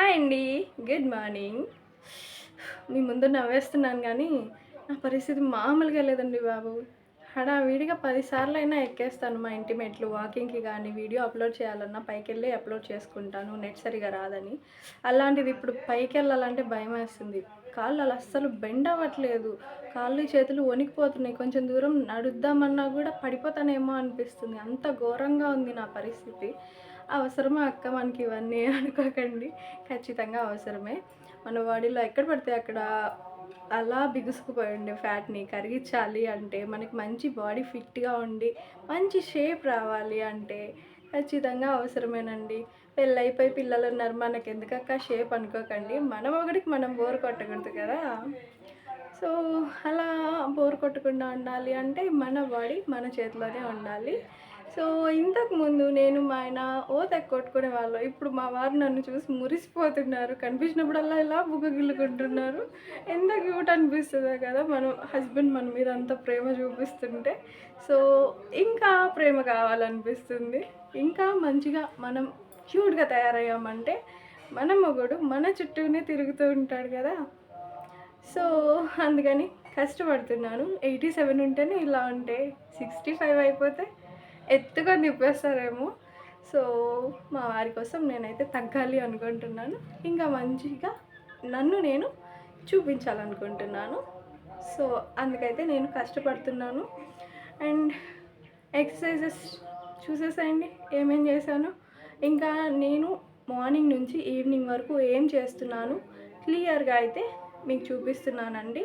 Hi అండి. Good morning. మీ ముందు నవ్వేస్తున్నాను గానీ, నా పరిస్థితి మామూలుగా లేదండి బాబు. హడావిడిగా 10 సార్లయినా ఎక్కేస్తాను మా ఇంటి మెట్లు వాకింగ్‌కి గానీ, వీడియో అప్‌లోడ్ చేయాలన్నా పైకెళ్ళి అప్‌లోడ్ చేసుకుంటాను నెట్ సరిగ్గా రాదని. అలాంటిది ఇప్పుడు పైకెళ్ళాలంటే భయమేస్తుంది. కాళ్ళు అలా అస్సలు బెండ్ అవ్వట్లేదు. కాళ్ళు, చేతులు వణికిపోతున్నాయి. కొంచెం దూరం నడుద్దామన్నా గూడా పడిపోతానేమో అనిపిస్తుంది. అంత ఘోరంగా ఉంది నా పరిస్థితి. అవసరమా అక్క మనకివన్నీ అనుకోకండి. ఖచ్చితంగా అవసరమే. మన బాడీలో ఎక్కడ పడితే అక్కడ అలా బిగుసుకుపోయి ఉండే ఫ్యాట్‌ని కరిగించాలి అంటే, మనకి మంచి బాడీ ఫిట్‌గా ఉండి, మంచి షేప్ రావాలి అంటే ఖచ్చితంగా అవసరమేనండి. పెళ్ళైపోయి పిల్లలున్నారు మనకెందుకక్క షేప్ అనుకోకండి. మన మొగుడికి మనం బోర్ కొట్టకూడదు కదా! సో, అలా బోర్ కొట్టకుండా ఉండాలి అంటే మన బాడీ మన చేతిలోనే ఉండాలి. సో, ఇంతకుముందు నేను మా ఆయన తెగ కొట్టుకునేవాళ్ళం. ఇప్పుడు మా వారు నన్ను చూసి మురిసిపోతున్నారు. కనిపించినప్పుడల్లా ఇలా బుగ్గగిల్లుకుంటున్నారు. ఎంత క్యూట్ అనిపిస్తదో కదా! మనం హస్బెండ్ మన మీద అంత ప్రేమ చూపిస్తుంటే. సో, ఇంకా ప్రేమ కావాలనిపిస్తుంది. ఇంకా మంచిగా మనం క్యూట్‌గా తయారయ్యామంటే, మన మొగుడు మన చుట్టూనే తిరుగుతూ ఉంటాడు కదా! సో, అందుకని కష్టపడుతున్నాను. 87 ఉంటేనే ఇలా ఉంటే 65 అయిపోతే ఎత్తుకొని తిప్పేస్తారేమో. సో, మా వారి కోసం నేనైతే తగ్గాలి అనుకుంటున్నాను. ఇంకా మంచిగా నన్ను నేను చూపించాలనుకుంటున్నాను. సో, అందుకైతే నేను కష్టపడుతున్నాను. అండ్ ఎక్సర్సైజెస్ చూసేసేయండి ఏమేం చేశానో. ఇంకా నేను మార్నింగ్ నుంచి ఈవినింగ్ వరకు ఏం చేస్తున్నాను క్లియర్‌గా అయితే మీకు చూపిస్తున్నానండి.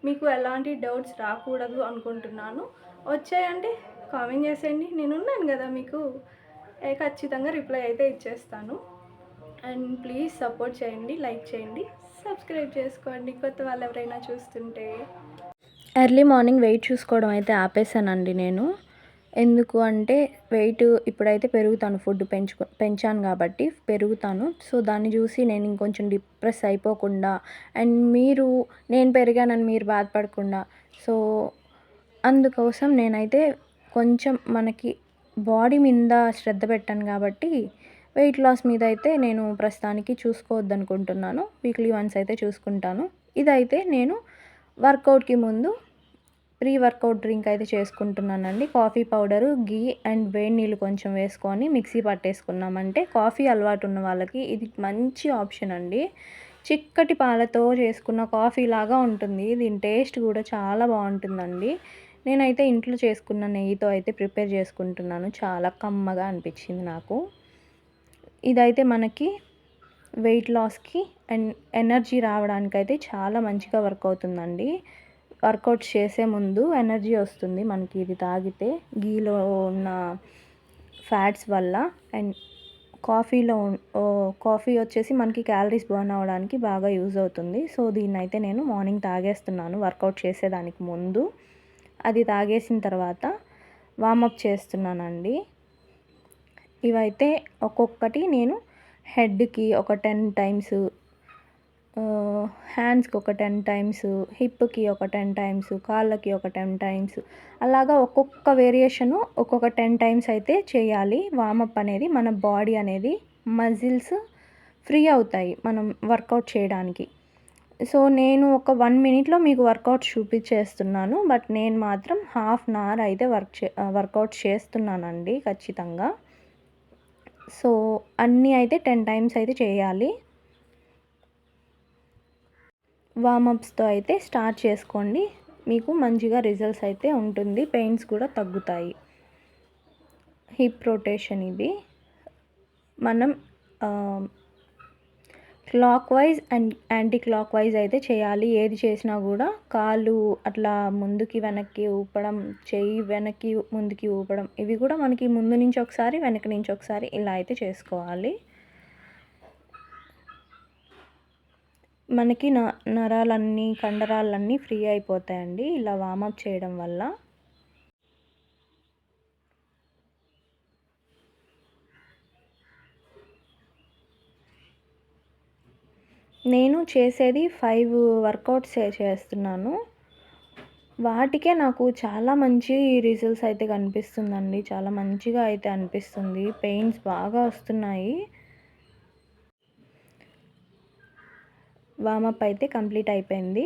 మీకు ఎలాంటి డౌట్స్ రాకూడదు అనుకుంటున్నాను. వచ్చాయంటే కామెంట్ చేసేయండి. నేనున్నాను గదా మీకు. ఖచ్చితంగా రిప్లై అయితే ఇచ్చేస్తాను. అండ్ ప్లీజ్ సపోర్ట్ చేయండి, లైక్ చేయండి, సబ్స్క్రైబ్ చేసుకోండి కొత్త వాళ్ళు ఎవరైనా చూస్తుంటే. ఎర్లీ మార్నింగ్ వెయిట్ చూసుకోవడం అయితే ఆపేసానండి నేను. ఎందుకు అంటే వెయిట్ ఇప్పుడైతే పెరుగుతాను, ఫుడ్ పెంచాను కాబట్టి పెరుగుతాను. సో, దాన్ని చూసి నేను ఇంకొంచెం డిప్రెస్ అయిపోకుండా అండ్ నేను పెరిగానని మీరు బాధపడకుండా, సో, అందుకోసం నేనైతే కొంచెం మనకి బాడీ మీద శ్రద్ధ పెట్టాను కాబట్టి వెయిట్ లాస్ మీద అయితే నేను ప్రస్తుతానికి చూసుకోవద్దనుకుంటున్నాను. వీక్లీ వన్స్ అయితే చూసుకుంటాను. ఇదైతే నేను వర్కౌట్‌కి ముందు ప్రీ వర్కౌట్ డ్రింక్ అయితే చేసుకుంటున్నానండి. కాఫీ పౌడరు, ఘీ అండ్ వేడి నీళ్ళు కొంచెం వేసుకొని మిక్సీ పట్టేసుకున్నామంటే కాఫీ అలవాటు ఉన్న వాళ్ళకి ఇది మంచి ఆప్షన్ అండి. చిక్కటి పాలతో చేసుకున్న కాఫీ లాగా ఉంటుంది. దీని టేస్ట్ కూడా చాలా బాగుంటుందండి. నేనైతే ఇంట్లో చేసుకున్న నెయ్యితో అయితే ప్రిపేర్ చేసుకుంటున్నాను. చాలా కమ్మగా అనిపించింది నాకు. ఇదైతే మనకి వెయిట్ లాస్‌కి అండ్ ఎనర్జీ రావడానికైతే చాలా మంచిగా వర్క్ అవుతుందండి. వర్కౌట్ చేసే ముందు ఎనర్జీ వస్తుంది మనకి ఇది తాగితే. ఘీలో ఉన్న ఫ్యాట్స్ వల్ల అండ్ కాఫీ వచ్చేసి మనకి క్యాలరీస్ బర్న్ అవ్వడానికి బాగా యూజ్ అవుతుంది. సో, దీన్నైతే నేను మార్నింగ్ తాగేస్తున్నాను వర్కౌట్ చేసేదానికి ముందు. అది తాగేసిన తర్వాత వార్మప్ చేస్తున్నానండి. ఇవైతే ఒక్కొక్కటి నేను హెడ్‌కి ఒక 10 టైమ్స్, హ్యాండ్స్‌కి ఒక 10 టైమ్స్, హిప్‌కి ఒక 10 టైమ్స్, కాళ్ళకి ఒక 10 టైమ్స్ అలాగా ఒక్కొక్క వేరియేషను ఒక్కొక్క 10 టైమ్స్ అయితే చేయాలి. వార్మప్ అనేది మన బాడీ అనేది మజిల్స్ ఫ్రీ అవుతాయి మనం వర్కౌట్ చేయడానికి. సో, నేను ఒక 1 మినిట్‌లో మీకు వర్కౌట్ చూపించేస్తున్నాను. బట్ నేను మాత్రం హాఫ్ అన్ అవర్ అయితే వర్కౌట్ చేస్తున్నానండి ఖచ్చితంగా. సో, అన్నీ అయితే 10 టైమ్స్ అయితే చేయాలి. వార్మప్స్‌తో అయితే స్టార్ట్ చేసుకోండి. మీకు మంచిగా రిజల్ట్స్ అయితే ఉంటుంది. పెయిన్స్ కూడా తగ్గుతాయి. హిప్ రొటేషన్ ఇది. మనం clock wise and anti clock wise అయితే చేయాలి. ఏది చేసినా కూడా కాళ్ళు అట్లా ముందుకి వెనక్కి ఊపడం, చెయ్యి వెనక్కి ముందుకి ఊపడం ఇవి కూడా మనకి ముందు నుంచి ఒకసారి, వెనక నుంచి ఒకసారి ఇలా అయితే చేసుకోవాలి. మనకి నరాలన్నీ, కండరాలన్నీ ఫ్రీ అయిపోతాయండి ఇలా వార్మప్ చేయడం వల్ల. నేను చేసేది 5 వర్కౌట్సే చేస్తున్నాను. వాటికే నాకు చాలా మంచి రిజల్ట్స్ అయితే కనిపిస్తుందండి. చాలా మంచిగా అయితే అనిపిస్తుంది. పెయిన్స్ బాగా వస్తున్నాయి. వామప్ అయితే కంప్లీట్ అయిపోయింది.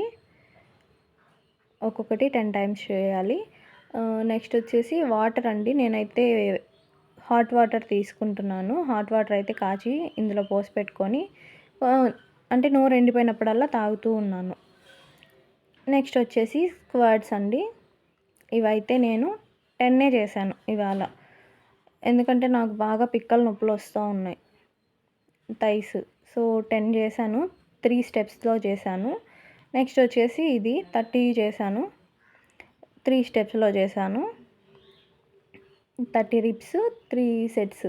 ఒక్కొక్కటి 10 టైమ్స్ చేయాలి. నెక్స్ట్ వచ్చేసి వాటర్ అండి. నేనైతే హాట్ వాటర్ తీసుకుంటున్నాను. హాట్ వాటర్ అయితే కాచి ఇందులో పోసి పెట్టుకొని అంటే నోరు ఎండిపోయినప్పుడల్లా తాగుతూ ఉన్నాను. నెక్స్ట్ వచ్చేసి స్క్వాట్స్ అండి. ఇవైతే నేను 10 చేశాను ఇవాళ. ఎందుకంటే నాకు బాగా పిక్కల నొప్పులు వస్తూ ఉన్నాయి థైస్. సో 10 చేశాను. 3 స్టెప్స్లో చేశాను. నెక్స్ట్ వచ్చేసి ఇది 30 చేశాను. 3 స్టెప్స్లో చేశాను. 30 reps 3 sets.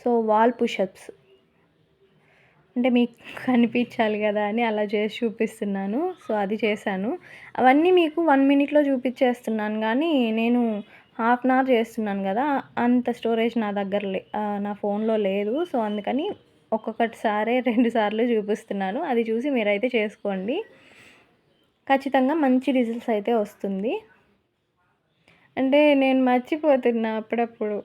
So wall pushups అంటే మీకు కనిపించాలి కదా అని అలా చేసి చూపిస్తున్నాను. సో అది చేశాను. అవన్నీ మీకు 1 మినిట్లో చూపించేస్తున్నాను కానీ నేను హాఫ్ అన్ అవర్ చేస్తున్నాను కదా, అంత స్టోరేజ్ నా దగ్గర నా ఫోన్లో లేదు. సో అందుకని ఒక్కొక్కటిసారే 2 సార్లు చూపిస్తున్నాను. అది చూసి మీరైతే చేసుకోండి. ఖచ్చితంగా మంచి రిజల్ట్స్ అయితే వస్తుంది. అంటే నేను మర్చిపోతున్నా అప్పుడప్పుడు.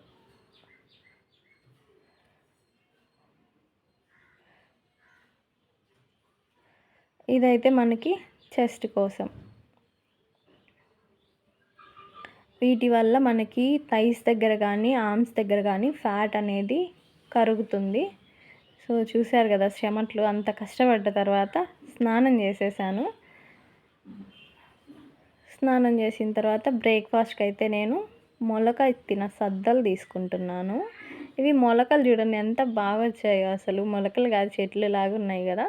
ఇదైతే మనకి చెస్ట్ కోసం. వీటి వల్ల మనకి థైస్ దగ్గర కానీ ఆర్మ్స్ దగ్గర కానీ ఫ్యాట్ అనేది కరుగుతుంది. సో చూశారు కదా, చెమట్లు అంత కష్టపడ్డ తర్వాత స్నానం చేసేసాను. స్నానం చేసిన తర్వాత బ్రేక్ఫాస్ట్కి అయితే నేను మొలక ఎత్తిన సద్దలు తీసుకుంటున్నాను. ఇవి మొలకలు చూడండి ఎంత బాగా వచ్చాయో, అసలు మొలకలు కాదు చెట్లు లాగా ఉన్నాయి కదా.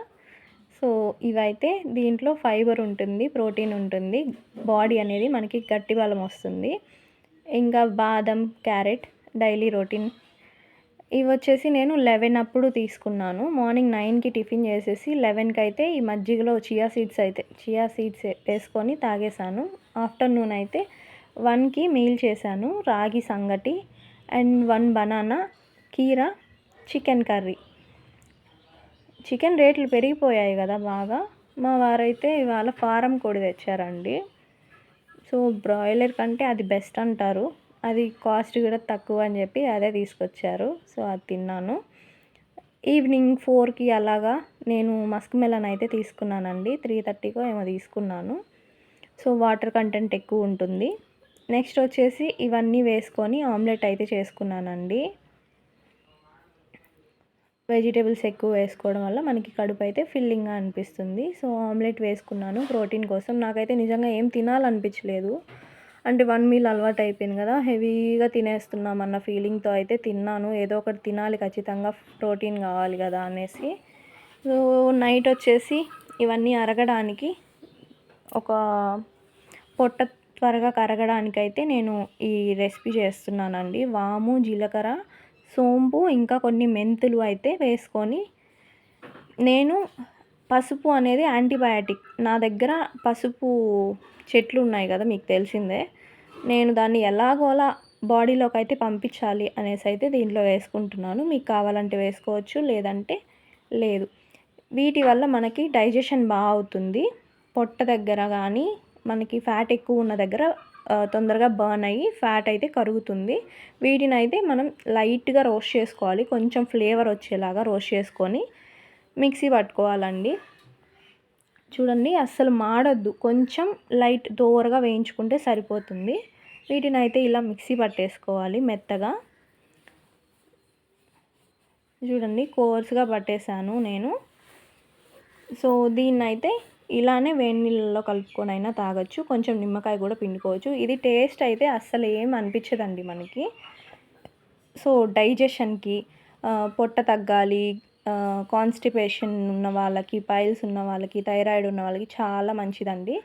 సో ఇవైతే దీంట్లో ఫైబర్ ఉంటుంది, ప్రోటీన్ ఉంటుంది, బాడీ అనేది మనకి గట్టి బలం వస్తుంది. ఇంకా బాదం, క్యారెట్ డైలీ రొటీన్. ఇవి వచ్చేసి నేను 11 అప్పుడు తీసుకున్నాను. మార్నింగ్ 9కి టిఫిన్ చేసేసి 11కి అయితే ఈ మజ్జిగలో చియా సీడ్స్ వేసుకొని తాగేసాను. ఆఫ్టర్నూన్ అయితే 1కి మీల్ చేశాను. రాగి సంగటి అండ్ 1 బనానా, కీరా, చికెన్ కర్రీ. చికెన్ రేట్లు పెరిగిపోయాయి కదా బాగా. మా వారైతే ఇవాళ ఫారం కోడి తెచ్చారండి. సో బ్రాయిలర్ కంటే అది బెస్ట్ అంటారు. అది కాస్ట్ కూడా తక్కువ అని చెప్పి అదే తీసుకొచ్చారు. సో అది తిన్నాను. ఈవినింగ్ 4కి అలాగా నేను మస్క్ మెలన్ అయితే తీసుకున్నానండి. 3:30కో ఏమో తీసుకున్నాను. సో వాటర్ కంటెంట్ ఎక్కువ ఉంటుంది. నెక్స్ట్ వచ్చేసి ఇవన్నీ వేసుకొని ఆమ్లెట్ అయితే చేసుకున్నానండి. వెజిటేబుల్స్ ఎక్కువ వేసుకోవడం వల్ల మనకి కడుపు అయితే ఫిల్లింగ్గా అనిపిస్తుంది. సో ఆమ్లెట్ వేసుకున్నాను ప్రోటీన్ కోసం. నాకైతే నిజంగా ఏం తినాలనిపించలేదు. అంటే 1 మీల్ అలవాటు అయిపోయింది కదా, హెవీగా తినేస్తున్నామన్న ఫీలింగ్తో అయితే తిన్నాను. ఏదో ఒకటి తినాలి ఖచ్చితంగా, ప్రోటీన్ కావాలి కదా అనేసి. సో నైట్ వచ్చేసి ఇవన్నీ అరగడానికి, ఒక పొట్ట త్వరగా కరగడానికైతే నేను ఈ రెసిపీ చేస్తున్నానండి. వాము, జీలకర్ర, సోంపు ఇంకా కొన్ని మెంతులు అయితే వేసుకొని, నేను పసుపు అనేది యాంటీబయాటిక్. నా దగ్గర పసుపు చెట్లు ఉన్నాయి కదా, మీకు తెలిసిందే. నేను దాన్ని ఎలాగోలా బాడీలోకి అయితే పంపించాలి అనేసి అయితే దీంట్లో వేసుకుంటున్నాను. మీకు కావాలంటే వేసుకోవచ్చు, లేదంటే లేదు. వీటి వల్ల మనకి డైజెషన్ బాగా అవుతుంది. పొట్ట దగ్గర కానీ మనకి ఫ్యాట్ ఎక్కువ ఉన్న దగ్గర తొందరగా బర్న్ అయ్యి ఫ్యాట్ అయితే కరుగుతుంది. వీటిని అయితే మనం లైట్గా రోస్ట్ చేసుకోవాలి. కొంచెం ఫ్లేవర్ వచ్చేలాగా రోస్ట్ చేసుకొని మిక్సీ పట్టుకోవాలండి. చూడండి అస్సలు మాడొద్దు, కొంచెం లైట్ దోరగా వేయించుకుంటే సరిపోతుంది. వీటిని అయితే ఇలా మిక్సీ పట్టేసుకోవాలి మెత్తగా. చూడండి కోర్స్గా పట్టేశాను నేను. సో దీన్నైతే ఇలానే వేడి నీళ్ళలో కలుపుకొని అయినా తాగొచ్చు. కొంచెం నిమ్మకాయ కూడా పిండుకోవచ్చు. ఇది టేస్ట్ అయితే అస్సలు ఏం అనిపించదండి మనకి. సో డైజెషన్కి, పొట్ట తగ్గాలి, కాన్స్టిపేషన్ ఉన్న వాళ్ళకి, పైల్స్ ఉన్న వాళ్ళకి, థైరాయిడ్ ఉన్న వాళ్ళకి చాలా మంచిదండి.